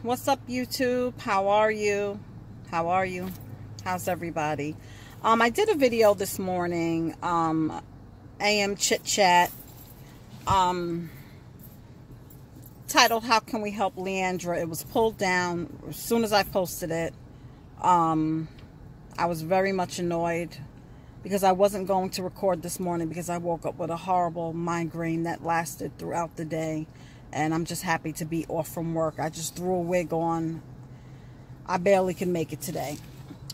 What's up, YouTube? How are you? How are you? How's everybody? I did a video this morning, AM Chit Chat, titled How Can We Help Leandra? It was pulled down as soon as I posted it. I was very much annoyed because I wasn't going to record this morning because I woke up with a horrible migraine that lasted throughout the day. And I'm just happy to be off from work. I just threw a wig on. I barely can make it today.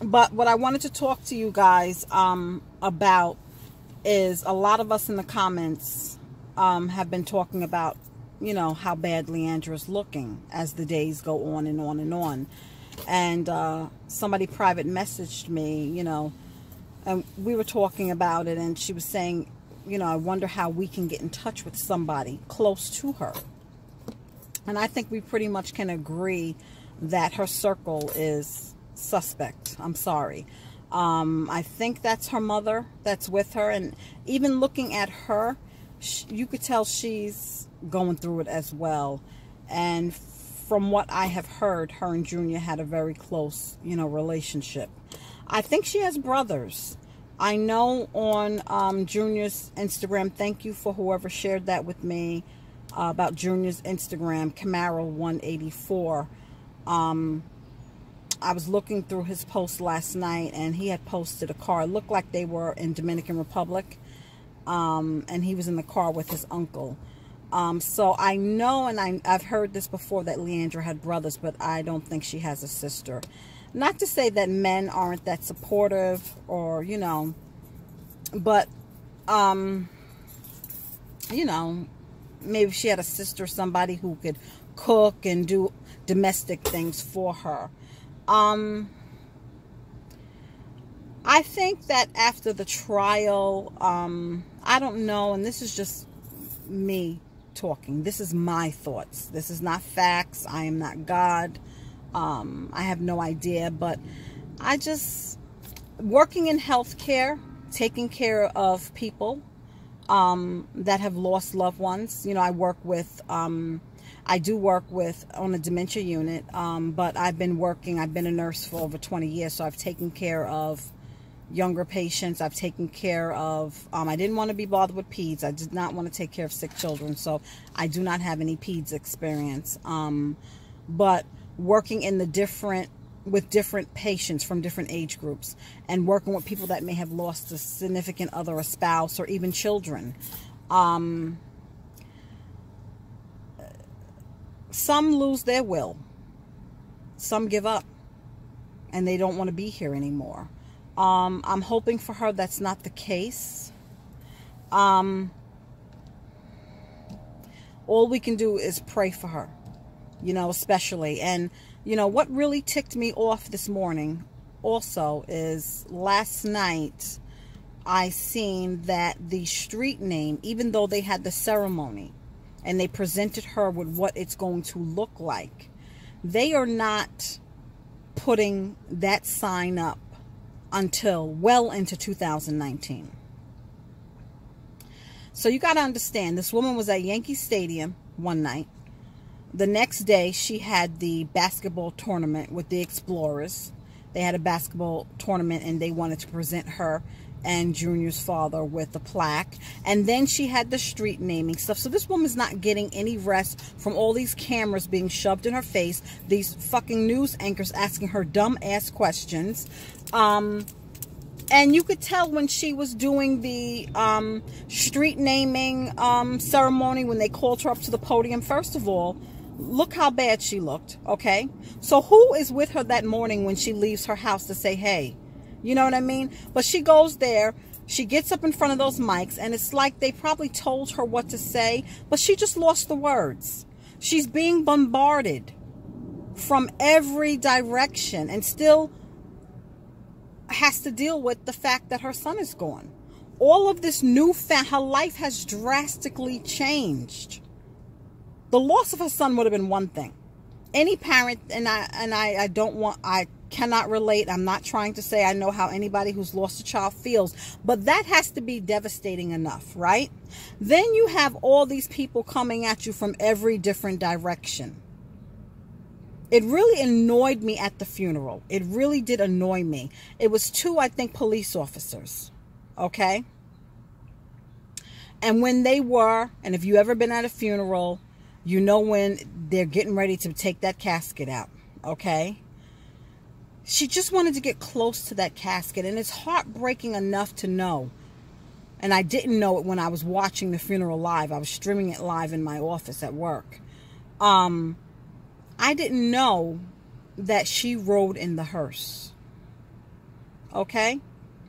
But what I wanted to talk to you guys about is a lot of us in the comments have been talking about, you know, how bad Leandra is looking as the days go on and on and on. And somebody private messaged me, you know, and we were talking about it, and she was saying, you know, I wonder how we can get in touch with somebody close to her. And I think we pretty much can agree that her circle is suspect. I'm sorry. I think that's her mother that's with her. And even looking at her, you could tell she's going through it as well. And from what I have heard, her and Junior had a very close, you know, relationship. I think she has brothers. I know on Junior's Instagram, thank you for whoever shared that with me, about Junior's Instagram, Camaro 184. I was looking through his post last night, and he had posted a car. It looked like they were in Dominican Republic, and he was in the car with his uncle. So I know, and I've heard this before, that Leandra had brothers, but I don't think she has a sister. Not to say that men aren't that supportive, or, you know, but, you know, maybe she had a sister, somebody who could cook and do domestic things for her. I think that after the trial, I don't know, and this is just me talking. This is my thoughts. This is not facts. I am not God. I have no idea, but I just, working in healthcare, taking care of people that have lost loved ones. You know, I work with, I do work with on a dementia unit, but I've been a nurse for over 20 years, so I've taken care of younger patients. I've taken care of, I didn't want to be bothered with peds. I did not want to take care of sick children, so I do not have any peds experience. But working in with different patients from different age groups, and working with people that may have lost a significant other, a spouse, or even children. Some lose their will. Some give up and they don't want to be here anymore. I'm hoping for her that's not the case. All we can do is pray for her, you know, especially. And, you know, what really ticked me off this morning also is last night I seen that the street name, even though they had the ceremony and they presented her with what it's going to look like, they are not putting that sign up until well into 2019. So you got to understand, this woman was at Yankee Stadium one night. The next day, she had the basketball tournament with the Explorers. They had a basketball tournament, and they wanted to present her and Junior's father with a plaque. And then she had the street naming stuff. So this woman's not getting any rest from all these cameras being shoved in her face, these fucking news anchors asking her dumb ass questions. And you could tell when she was doing the street naming ceremony, when they called her up to the podium, first of all, look how bad she looked, okay? So who is with her that morning when she leaves her house to say, hey? You know what I mean? But she goes there, she gets up in front of those mics, and it's like they probably told her what to say, but she just lost the words. She's being bombarded from every direction and still has to deal with the fact that her son is gone. All of this her life has drastically changed. The loss of her son would have been one thing. Any parent, and I cannot relate. I'm not trying to say I know how anybody who's lost a child feels, but that has to be devastating enough, right? Then you have all these people coming at you from every different direction. It really annoyed me at the funeral. It really did annoy me. It was two, I think, police officers. Okay? And when they were, and if you ever been at a funeral, you know when they're getting ready to take that casket out. Okay? She just wanted to get close to that casket. And it's heartbreaking enough to know. And I didn't know it when I was watching the funeral live. I was streaming it live in my office at work. I didn't know that she rode in the hearse. Okay?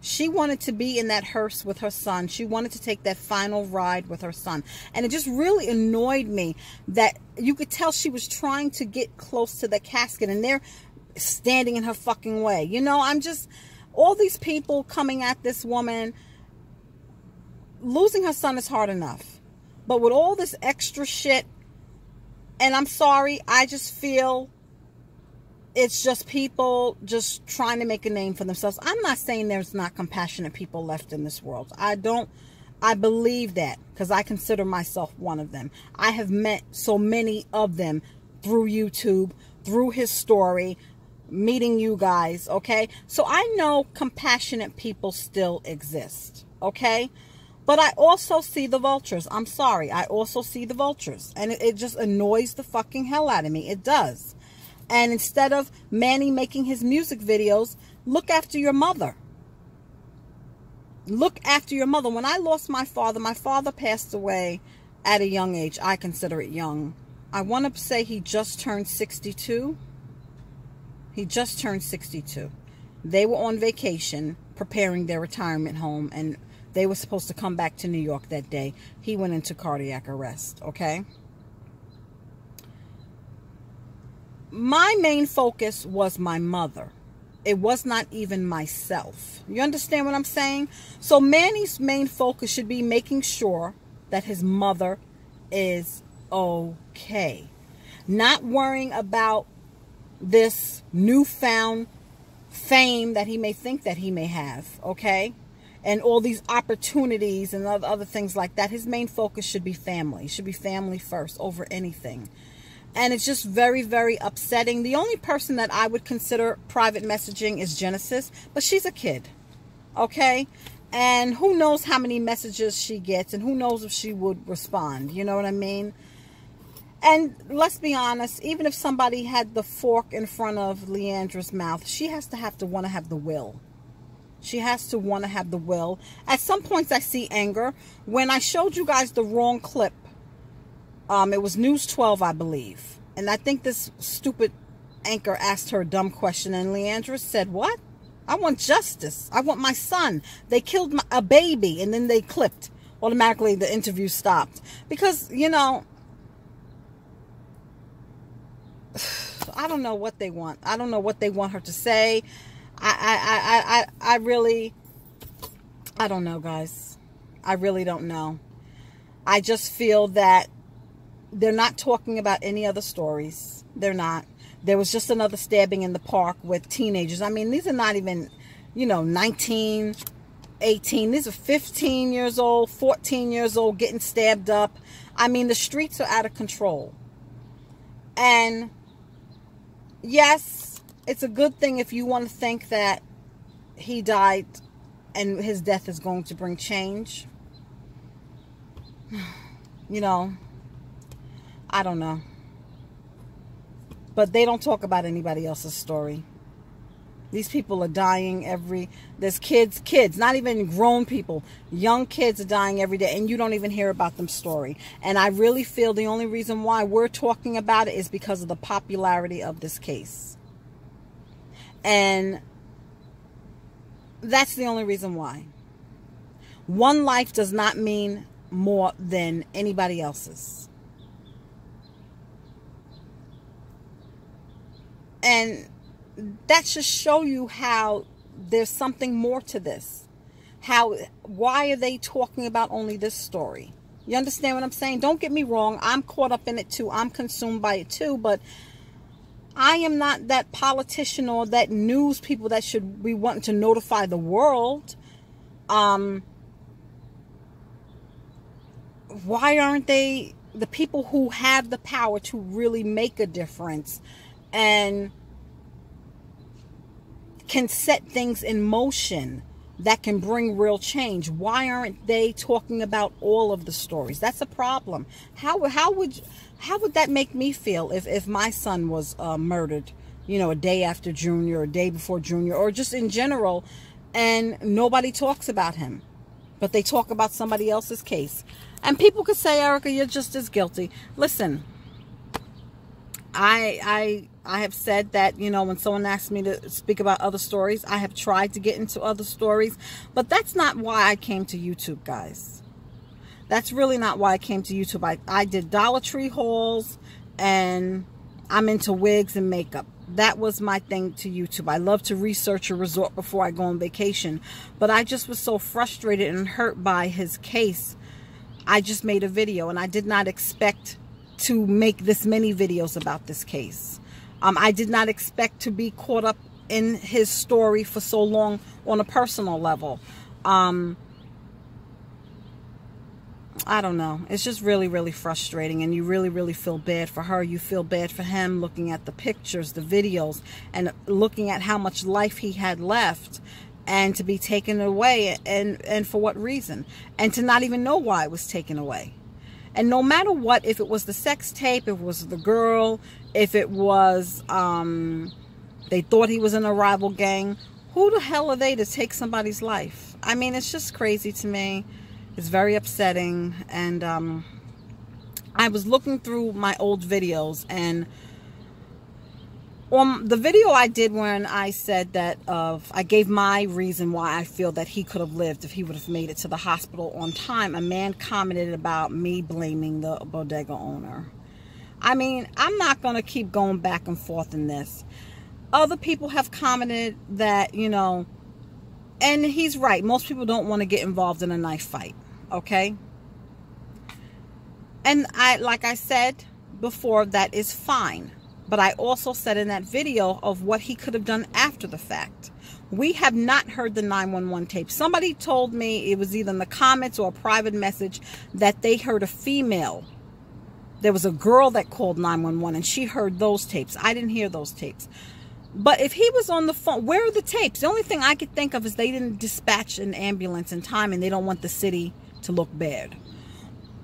She wanted to be in that hearse with her son. She wanted to take that final ride with her son. And it just really annoyed me that you could tell she was trying to get close to the casket and they're standing in her fucking way. You know, I'm just, all these people coming at this woman. Losing her son is hard enough. But with all this extra shit, and I'm sorry, I just feel it's just people just trying to make a name for themselves. I'm not saying there's not compassionate people left in this world. I believe that because I consider myself one of them. I have met so many of them through YouTube, through his story, meeting you guys, okay? So I know compassionate people still exist, okay? But I also see the vultures. I'm sorry. I also see the vultures. And it just annoys the fucking hell out of me. It does. And instead of Manny making his music videos, look after your mother. Look after your mother. When I lost my father passed away at a young age. I consider it young. I want to say he just turned 62. He just turned 62. They were on vacation preparing their retirement home, and they were supposed to come back to New York that day. He went into cardiac arrest, okay? My main focus was my mother. It was not even myself. You understand what I'm saying? So Manny's main focus should be making sure that his mother is okay. Not worrying about this newfound fame that he may think that he may have, okay? And all these opportunities and other things like that. His main focus should be family. It should be family first over anything. And it's just very, very upsetting. The only person that I would consider private messaging is Genesis. But she's a kid. Okay? And who knows how many messages she gets. And who knows if she would respond. You know what I mean? And let's be honest. Even if somebody had the fork in front of Leandra's mouth, she has to want to have the will. She has to want to have the will. At some points I see anger. When I showed you guys the wrong clip, it was News 12, I believe. And I think this stupid anchor asked her a dumb question. And Leandra said, what? I want justice. I want my son. They killed a baby. And then they clipped. Automatically the interview stopped. Because, you know, I don't know what they want. I don't know what they want her to say. I really, I don't know, guys. I really don't know. I just feel that they're not talking about any other stories. They're not. There was just another stabbing in the park with teenagers. I mean, these are not even, you know, 19, 18. These are 15 years old, 14 years old getting stabbed up. I mean, the streets are out of control. And yes, it's a good thing if you want to think that he died and his death is going to bring change. You know, I don't know. But they don't talk about anybody else's story. These people are dying there's kids, not even grown people. Young kids are dying every day, and you don't even hear about them story. And I really feel the only reason why we're talking about it is because of the popularity of this case. And that's the only reason why. One life does not mean more than anybody else's. And that should show you how there's something more to this. Why are they talking about only this story? You understand what I'm saying? Don't get me wrong. I'm caught up in it too. I'm consumed by it too. But I am not that politician or that news people that should be wanting to notify the world. Why aren't they, the people who have the power to really make a difference, and can set things in motion that can bring real change. Why aren't they talking about all of the stories? That's a problem. How would that make me feel if my son was murdered, you know, a day after Junior, a day before Junior, or just in general, and nobody talks about him, but they talk about somebody else's case? And people could say, Erica, you're just as guilty. Listen, I have said that, you know, when someone asks me to speak about other stories, I have tried to get into other stories, but that's not why I came to YouTube, guys. That's really not why I came to YouTube. I did Dollar Tree hauls, and I'm into wigs and makeup. That was my thing to YouTube. I love to research a resort before I go on vacation, but I just was so frustrated and hurt by his case. I just made a video, and I did not expect to make this many videos about this case. I did not expect to be caught up in his story for so long on a personal level. I don't know. It's just really, really frustrating, and you really, really feel bad for her. You feel bad for him, looking at the pictures, the videos, and looking at how much life he had left, and to be taken away, and for what reason, and to not even know why it was taken away. And no matter what, if it was the sex tape, if it was the girl, if it was, they thought he was in a rival gang, who the hell are they to take somebody's life? I mean, it's just crazy to me. It's very upsetting. And I was looking through my old videos, and on the video I did when I said that I gave my reason why I feel that he could have lived if he would have made it to the hospital on time, a man commented about me blaming the bodega owner. I mean, I'm not going to keep going back and forth in this. Other people have commented that, you know, and he's right. Most people don't want to get involved in a knife fight, okay? And like I said before, that is fine. But I also said in that video of what he could have done after the fact. We have not heard the 911 tape. Somebody told me, it was either in the comments or a private message, that they heard a female. There was a girl that called 911 and she heard those tapes. I didn't hear those tapes. But if he was on the phone, where are the tapes? The only thing I could think of is they didn't dispatch an ambulance in time, and they don't want the city to look bad.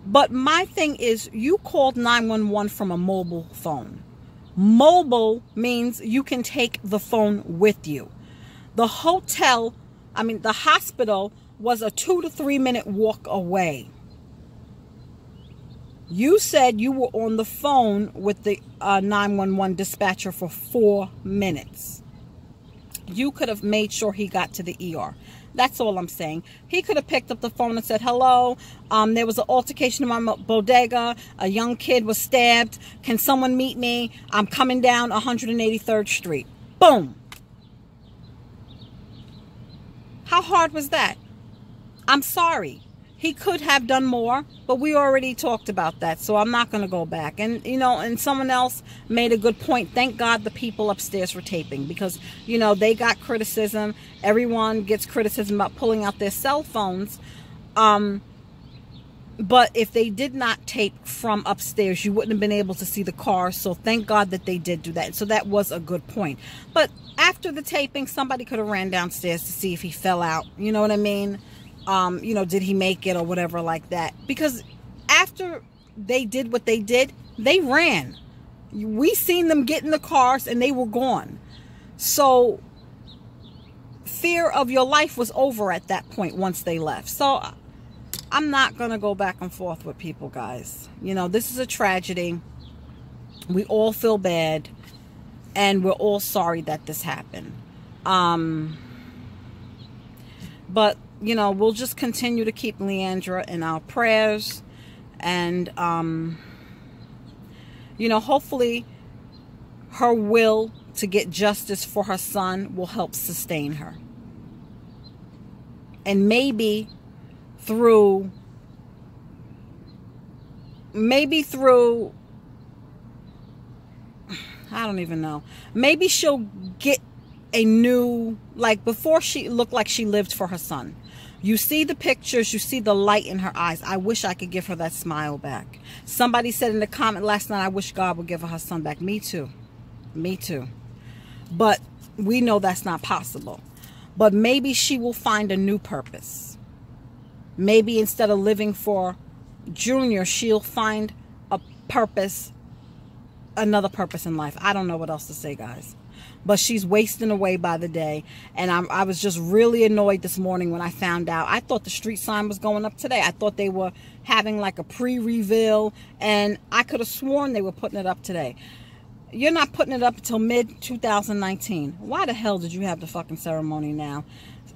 But my thing is, you called 911 from a mobile phone. Mobile means you can take the phone with you. The hospital was a 2 to 3 minute walk away. You said you were on the phone with the 911 dispatcher for 4 minutes. You could have made sure he got to the ER. That's all I'm saying. He could have picked up the phone and said, hello, there was an altercation in my bodega. A young kid was stabbed. Can someone meet me? I'm coming down 183rd Street. Boom. How hard was that? I'm sorry. He could have done more, but we already talked about that, so I'm not going to go back. And, you know, and someone else made a good point. Thank God the people upstairs were taping, because, you know, they got criticism. Everyone gets criticism about pulling out their cell phones. But if they did not tape from upstairs, you wouldn't have been able to see the car. So thank God that they did do that. So that was a good point. But after the taping, somebody could have ran downstairs to see if he fell out. You know what I mean? You know, did he make it or whatever like that? Because after they did what they did, they ran. We seen them get in the cars and they were gone. So fear of your life was over at that point once they left. So I'm not going to go back and forth with people, guys. You know, this is a tragedy. We all feel bad, and we're all sorry that this happened. But you know, we'll just continue to keep Leandra in our prayers. And, you know, hopefully her will to get justice for her son will help sustain her. And maybe through, I don't even know. Maybe she'll get a new, like before she looked like she lived for her son. You see the pictures, you see the light in her eyes. I wish I could give her that smile back. Somebody said in the comment last night, I wish God would give her son back. Me too. Me too. But we know that's not possible. But maybe she will find a new purpose. Maybe instead of living for Junior, she'll find a purpose, another purpose in life. I don't know what else to say, guys. But she's wasting away by the day. And I was just really annoyed this morning when I found out. I thought the street sign was going up today. I thought they were having like a pre-reveal. And I could have sworn they were putting it up today. You're not putting it up until mid-2019. Why the hell did you have the fucking ceremony now?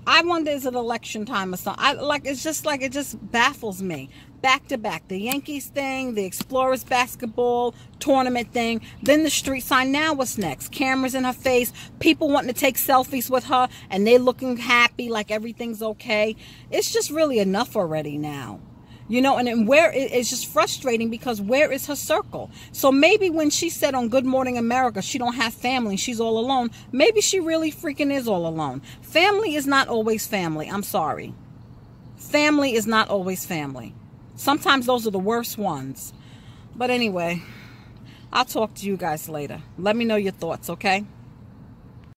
I wonder, is it election time or something? It's just like, it just baffles me. Back to back. The Yankees thing, the Explorers basketball tournament thing, then the street sign. Now what's next? Cameras in her face, people wanting to take selfies with her, and they looking happy like everything's okay. It's just really enough already now. You know, and where it's just frustrating because where is her circle? So maybe when she said on Good Morning America she don't have family, she's all alone, maybe she really freaking is all alone. Family is not always family. I'm sorry. Family is not always family. Sometimes those are the worst ones. But anyway, I'll talk to you guys later. Let me know your thoughts, okay?